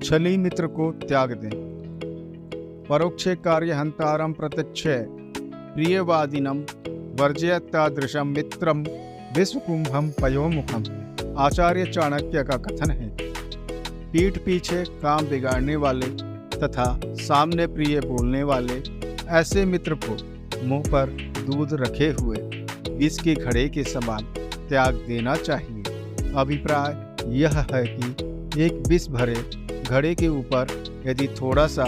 छली मित्र को त्याग दें। परोक्षे कार्य हंतारम प्रत्यक्षे प्रियवादिनम वर्जयत्तादृशम मित्रम विश्वकुंभम पयोमुखम। आचार्य चाणक्य का कथन है, पीठ पीछे काम बिगाड़ने वाले तथा सामने प्रिय बोलने वाले ऐसे मित्र को मुंह पर दूध रखे हुए विष के घड़े के समान त्याग देना चाहिए। अभिप्राय यह है कि एक विष भरे घड़े के ऊपर यदि थोड़ा सा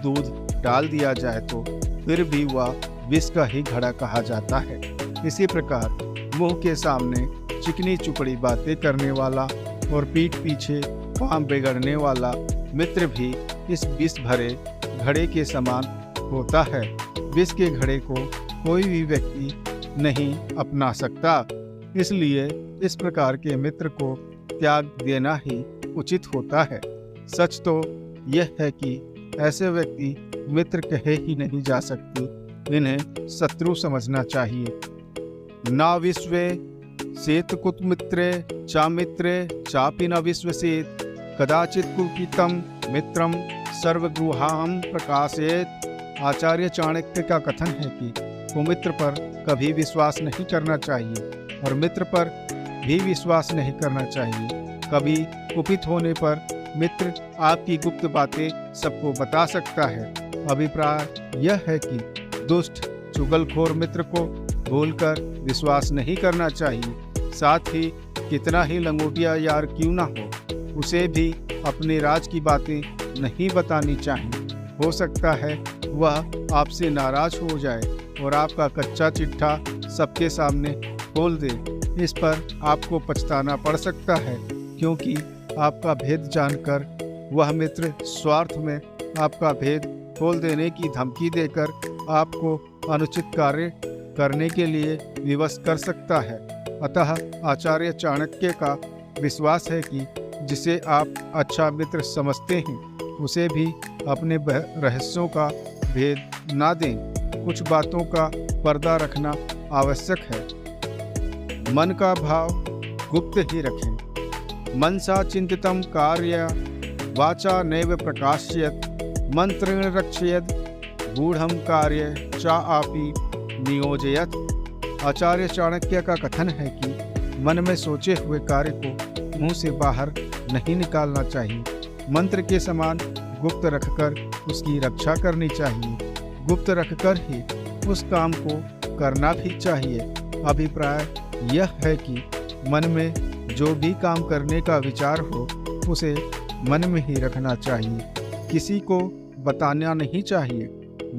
दूध डाल दिया जाए तो फिर भी वह विष का ही घड़ा कहा जाता है। इसी प्रकार मुंह के सामने चिकनी चुपड़ी बातें करने वाला और पीठ पीछे काम बिगड़ने वाला मित्र भी इस विष भरे घड़े के समान होता है। विष के घड़े को कोई भी व्यक्ति नहीं अपना सकता, इसलिए इस प्रकार के मित्र को त्याग देना ही उचित होता है। सच तो यह है कि ऐसे व्यक्ति मित्र कहे ही नहीं जा सकते, इन्हें शत्रु समझना चाहिए। ना विश्वे सेत कुतमित्रे चामित्रे चापि न विश्वसेत कदाचित कुपितम मित्रम सर्वगृहाम प्रकाशेत। आचार्य चाणक्य का कथन है कि कुमित्र पर कभी विश्वास नहीं करना चाहिए और मित्र पर भी विश्वास नहीं करना चाहिए। कभी कुपित होने पर मित्र आपकी गुप्त बातें सबको बता सकता है। अभिप्राय यह है कि दुष्ट चुगलखोर मित्र को भूलकर विश्वास नहीं करना चाहिए। साथ ही कितना ही लंगोटिया यार क्यों ना हो, उसे भी अपने राज की बातें नहीं बतानी चाहिए। हो सकता है वह आपसे नाराज हो जाए और आपका कच्चा चिट्ठा सबके सामने खोल दे। इस पर आपको पछताना पड़ सकता है, क्योंकि आपका भेद जानकर वह मित्र स्वार्थ में आपका भेद खोल देने की धमकी देकर आपको अनुचित कार्य करने के लिए विवश कर सकता है। अतः आचार्य चाणक्य का विश्वास है कि जिसे आप अच्छा मित्र समझते हैं उसे भी अपने रहस्यों का भेद ना दें। कुछ बातों का पर्दा रखना आवश्यक है। मन का भाव गुप्त ही रखें। मनसा चिंतितम कार्य वाचा नैव प्रकाश्यत मंत्रेण रक्षयत गूढ़म कार्य चा आपि नियोजयत। आचार्य चाणक्य का कथन है कि मन में सोचे हुए कार्य को मुंह से बाहर नहीं निकालना चाहिए। मंत्र के समान गुप्त रखकर उसकी रक्षा करनी चाहिए। गुप्त रखकर ही उस काम को करना भी चाहिए। अभिप्राय यह है कि मन में जो भी काम करने का विचार हो उसे मन में ही रखना चाहिए, किसी को बताना नहीं चाहिए।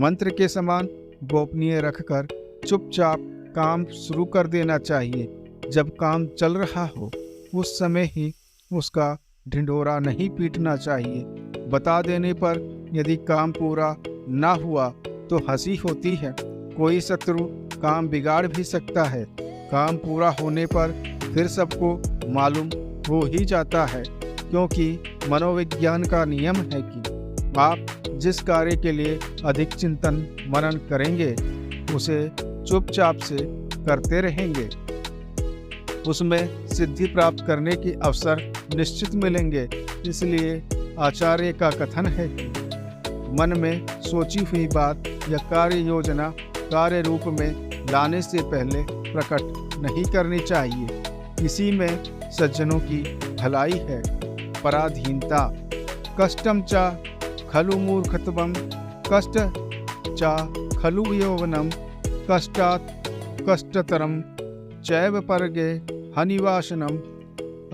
मंत्र के समान गोपनीय रखकर चुपचाप काम शुरू कर देना चाहिए। जब काम चल रहा हो उस समय ही उसका ढिंढोरा नहीं पीटना चाहिए। बता देने पर यदि काम पूरा ना हुआ तो हंसी होती है। कोई शत्रु काम बिगाड़ भी सकता है। काम पूरा होने पर फिर सबको मालूम हो ही जाता है, क्योंकि मनोविज्ञान का नियम है कि आप जिस कार्य के लिए अधिक चिंतन मनन करेंगे उसे चुपचाप से करते रहेंगे। उसमें सिद्धि प्राप्त करने के अवसर निश्चित मिलेंगे। इसलिए आचार्य का कथन है कि मन में सोची हुई बात या कार्य योजना कार्य रूप में लाने से पहले प्रकट नहीं करनी चाहिए। इसी में सज्जनों की भलाई है। पराधीनता कष्टम चा खलु मूर्खत्वम कष्ट चा खलु यौवनम कष्टात् कष्टतरम चैव परगे हनिवासनम।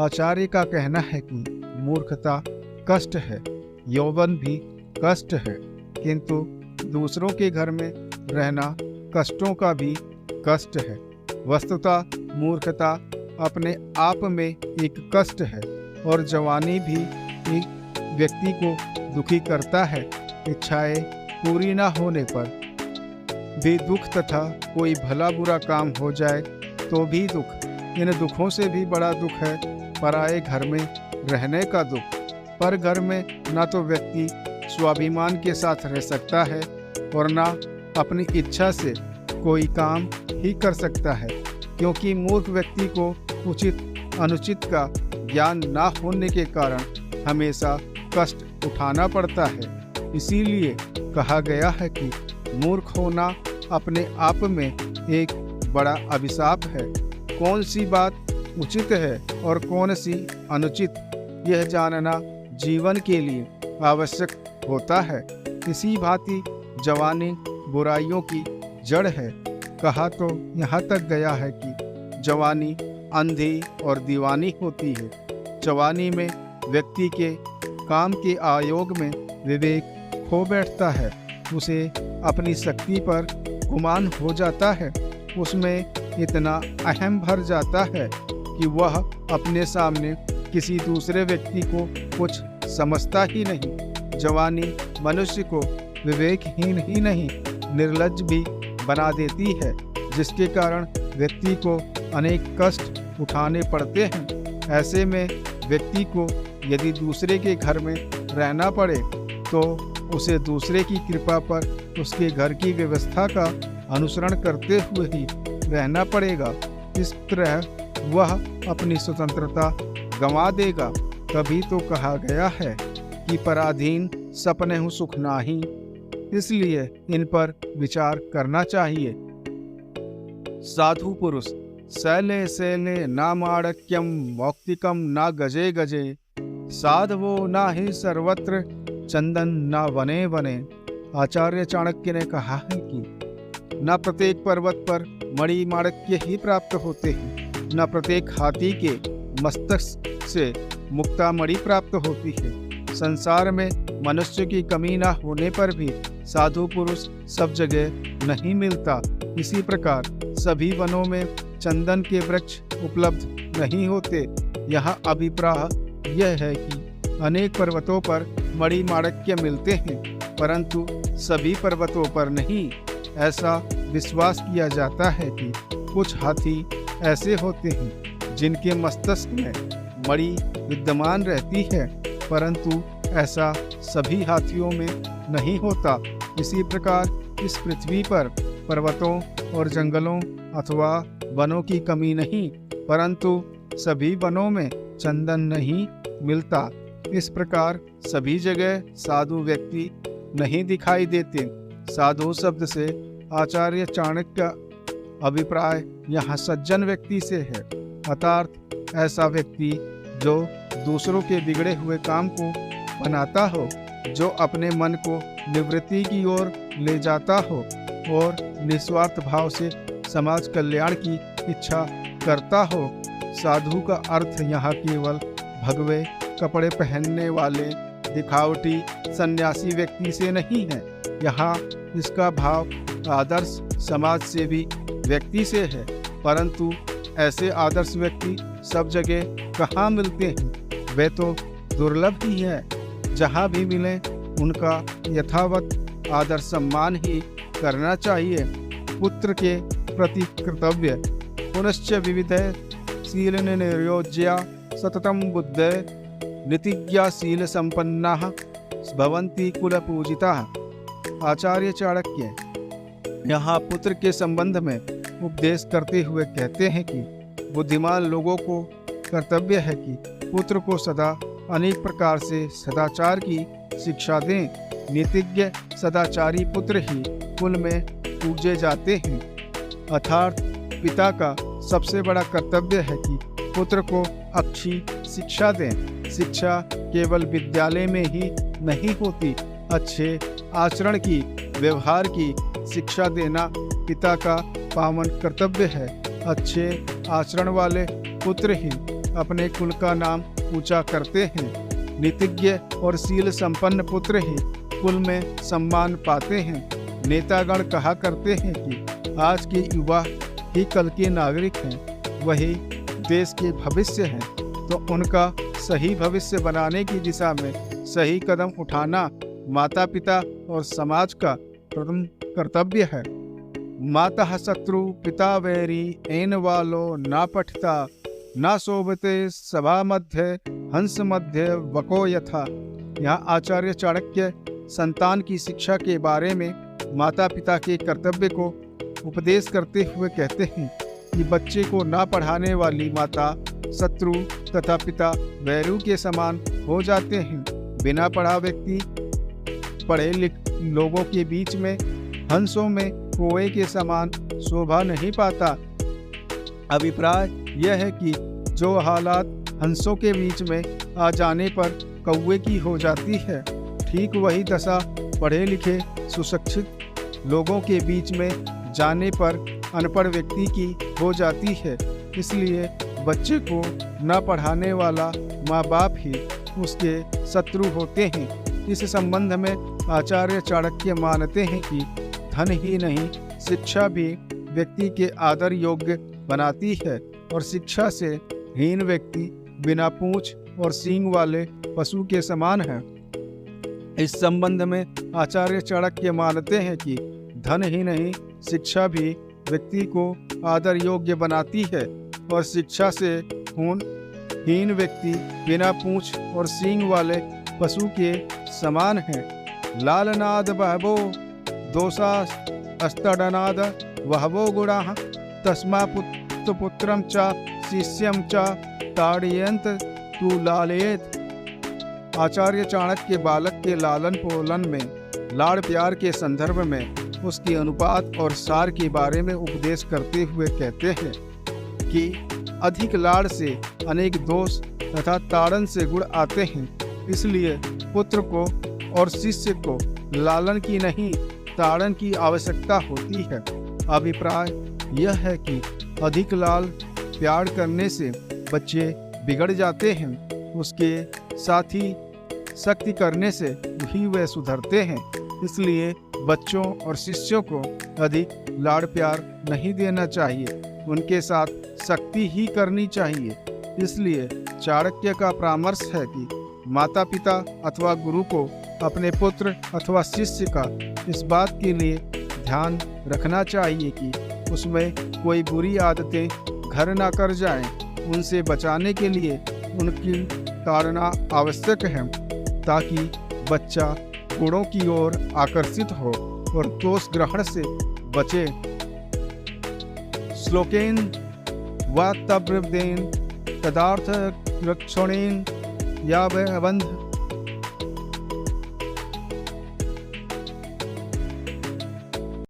आचार्य का कहना है कि मूर्खता कष्ट है, यौवन भी कष्ट है, किंतु दूसरों के घर में रहना कष्टों का भी कष्ट है। वस्तुतः मूर्खता अपने आप में एक कष्ट है और जवानी भी एक व्यक्ति को दुखी करता है। इच्छाएं पूरी ना होने पर भी दुख तथा कोई भला बुरा काम हो जाए तो भी दुख। इन दुखों से भी बड़ा दुख है पराए घर में रहने का दुख। पर घर में ना तो व्यक्ति स्वाभिमान के साथ रह सकता है और ना अपनी इच्छा से कोई काम ही कर सकता है, क्योंकि मूर्ख व्यक्ति को उचित अनुचित का ज्ञान ना होने के कारण हमेशा कष्ट उठाना पड़ता है। इसीलिए कहा गया है कि मूर्ख होना अपने आप में एक बड़ा अभिशाप है। कौन सी बात उचित है और कौन सी अनुचित, यह जानना जीवन के लिए आवश्यक होता है। इसी भांति जवानी बुराइयों की जड़ है। कहा तो यहाँ तक गया है कि जवानी अंधी और दीवानी होती है। जवानी में व्यक्ति के काम के आयोग में विवेक खो बैठता है। उसे अपनी शक्ति पर गुमान हो जाता है। उसमें इतना अहम भर जाता है कि वह अपने सामने किसी दूसरे व्यक्ति को कुछ समझता ही नहीं। जवानी मनुष्य को विवेकहीन ही नहीं, निर्लज्ज भी बना देती है, जिसके कारण व्यक्ति को अनेक कष्ट उठाने पड़ते हैं। ऐसे में व्यक्ति को यदि दूसरे के घर में रहना पड़े तो उसे दूसरे की कृपा पर उसके घर की व्यवस्था का अनुसरण करते हुए ही रहना पड़ेगा। इस तरह वह अपनी स्वतंत्रता गंवा देगा। तभी तो कहा गया है कि पराधीन सपने हूँ सुख नाही। इसलिए इन पर विचार करना चाहिए। साधु पुरुष शैले शैले ना माणक्यम मौक्तिकम ना गजे गजे, साधवो ना ही सर्वत्र चंदन ना वने वने। आचार्य चाणक्य ने कहा है कि न प्रत्येक पर्वत पर मणि माणक्य ही प्राप्त होते हैं, न प्रत्येक हाथी के मस्तक से मुक्ता मणि प्राप्त होती है। संसार में मनुष्य की कमी न होने पर भी साधु पुरुष सब जगह नहीं मिलता। इसी प्रकार सभी वनों में चंदन के वृक्ष उपलब्ध नहीं होते। यहाँ अभिप्राय यह है कि अनेक पर्वतों पर मणि माणक्य मिलते हैं, परंतु सभी पर्वतों पर नहीं। ऐसा विश्वास किया जाता है कि कुछ हाथी ऐसे होते हैं जिनके मस्तिष्क में मणि विद्यमान रहती है, परंतु ऐसा सभी हाथियों में नहीं होता। इसी प्रकार इस पृथ्वी पर पर्वतों और जंगलों अथवा वनों की कमी नहीं, परंतु सभी वनों में चंदन नहीं मिलता। इस प्रकार सभी जगह साधु व्यक्ति नहीं दिखाई देते। साधु शब्द से आचार्य चाणक्य का अभिप्राय यहाँ सज्जन व्यक्ति से है, अर्थात ऐसा व्यक्ति जो दूसरों के बिगड़े हुए काम को बनाता हो, जो अपने मन को निवृत्ति की ओर ले जाता हो और निस्वार्थ भाव से समाज कल्याण की इच्छा करता हो। साधु का अर्थ यहाँ केवल भगवे कपड़े पहनने वाले दिखावटी सन्यासी व्यक्ति से नहीं है। यहाँ इसका भाव आदर्श समाज सेवी व्यक्ति से है, परंतु ऐसे आदर्श व्यक्ति सब जगह कहाँ मिलते हैं। वे तो दुर्लभ ही है। जहाँ भी मिले उनका यथावत आदर सम्मान ही करना चाहिए। पुत्र के प्रति कर्तव्य पुनश्च विविध शील निर्योज्या सततम बुद्धे नीतिज्ञा शील संपन्ना भवन्ति कुल पूजिता। आचार्य चाणक्य यहाँ पुत्र के संबंध में उपदेश करते हुए कहते हैं कि बुद्धिमान लोगों को कर्तव्य है कि पुत्र को सदा अनेक प्रकार से सदाचार की शिक्षा दें। नीतिज्ञ सदाचारी पुत्र ही कुल में पूजे जाते हैं। अर्थात पिता का सबसे बड़ा कर्तव्य है कि पुत्र को अच्छी शिक्षा दें। शिक्षा केवल विद्यालय में ही नहीं होती, अच्छे आचरण की, व्यवहार की शिक्षा देना पिता का पावन कर्तव्य है। अच्छे आचरण वाले पुत्र ही अपने कुल का नाम ऊंचा करते हैं। नीतिज्ञ और शील संपन्न पुत्र ही कुल में सम्मान पाते हैं। नेतागण कहा करते हैं कि आज के युवा ही कल के नागरिक हैं, वही देश के भविष्य हैं, तो उनका सही भविष्य बनाने की दिशा में सही कदम उठाना माता पिता और समाज का प्रथम कर्तव्य है। माता शत्रु पिता वैरी एन वालो ना पठिता ना शोभते सभा मध्य हंस मध्य वको यथा। यहाँ आचार्य चाणक्य संतान की शिक्षा के बारे में माता पिता के कर्तव्य को उपदेश करते हुए कहते हैं कि बच्चे को ना पढ़ाने वाली माता शत्रु तथा पिता वैरू के समान हो जाते हैं। बिना पढ़ा व्यक्ति पढ़े लिखे लोगों के बीच में हंसों में कौवे के समान शोभा नहीं पाता। अभिप्राय यह है कि जो हालात हंसों के बीच में आ जाने पर कौवे की हो जाती है, ठीक वही दशा पढ़े लिखे सुशिक्षित लोगों के बीच में जाने पर अनपढ़ व्यक्ति की हो जाती है। इसलिए बच्चे को न पढ़ाने वाला माँ बाप ही उसके शत्रु होते हैं। इस संबंध में आचार्य चाणक्य मानते हैं कि धन ही नहीं, शिक्षा भी व्यक्ति के आदर योग्य बनाती है और शिक्षा से हीन व्यक्ति बिना पूंछ और सींग वाले पशु के समान है। इस संबंध में आचार्य चाणक्य मानते हैं कि धन ही नहीं, शिक्षा भी व्यक्ति को आदर योग्य बनाती है और शिक्षा से हीन व्यक्ति बिना पूंछ और सींग वाले पशु के समान है। लालनाद बहवो दोषा अस्तडनाद वहवो गुणाः तस्मा पुत्रं च शिष्यं च ताड़यन्त तु लालयेत। आचार्य चाणक्य बालक के लालन पालन में लाड़ प्यार के संदर्भ में उसके अनुपात और सार के बारे में उपदेश करते हुए कहते हैं कि अधिक लाड़ से अनेक दोष तथा ताड़न से गुण आते हैं। इसलिए पुत्र को और शिष्य को लालन की नहीं, ताड़न की आवश्यकता होती है। अभिप्राय यह है कि अधिक लाल प्यार करने से बच्चे बिगड़ जाते हैं, उसके साथ ही सख्ती करने से भी वे सुधरते हैं। इसलिए बच्चों और शिष्यों को अधिक लाड़ प्यार नहीं देना चाहिए, उनके साथ सख्ती ही करनी चाहिए। इसलिए चाणक्य का परामर्श है कि माता पिता अथवा गुरु को अपने पुत्र अथवा शिष्य का इस बात के लिए ध्यान रखना चाहिए कि उसमें कोई बुरी आदतें घर ना कर जाएं। उनसे बचाने के लिए उनकी ताड़ना आवश्यक है ताकि बच्चा गुणों की ओर आकर्षित हो और दोष ग्रहण से बचे। श्लोकेन व तब्रवेन तदार्थ रक्षणेन या वह बंध